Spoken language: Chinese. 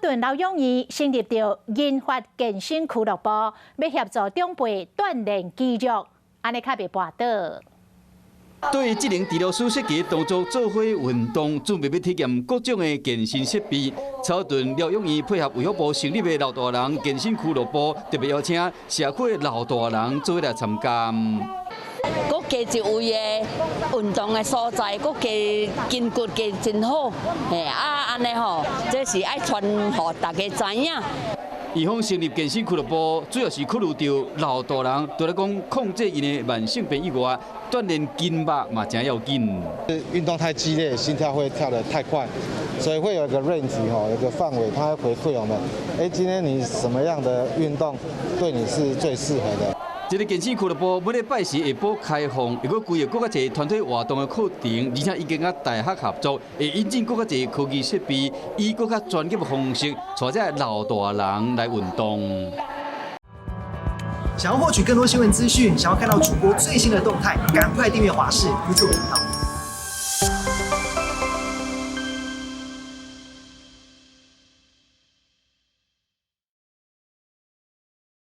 屯老勇义成立着银发健身俱乐部，要协助长辈锻炼肌肉，安尼较袂跋倒。 对智能治疗师设计动作做伙运动，准备要体验各种的健身设备。草屯廖永义配合卫福部成立的老大人健身俱乐部，特别邀请社区的老大人做伙来参加。佮加一位的运动的所在，佮加筋骨加真好，安尼吼，这是爱传互大家知影。 宜芳成立健身俱乐部，主要是考虑到老大人，对来讲控制因的慢性病以外，锻炼筋脉嘛真要紧。运动太激烈，心跳会跳得太快，所以会有一个 range 有一个范围，它会回馈我们，今天你什么样的运动对你是最适合的。 这个健身俱乐部每礼拜四下晡开放，如果规个更加侪团队活动的课程，而且已经甲大学合作，会引进更加侪科技设备，以更加专业的方式，带这老大人来运动。想要获取更多新闻资讯，想要看到主播最新的动态，赶快订阅华视 YouTube 频道。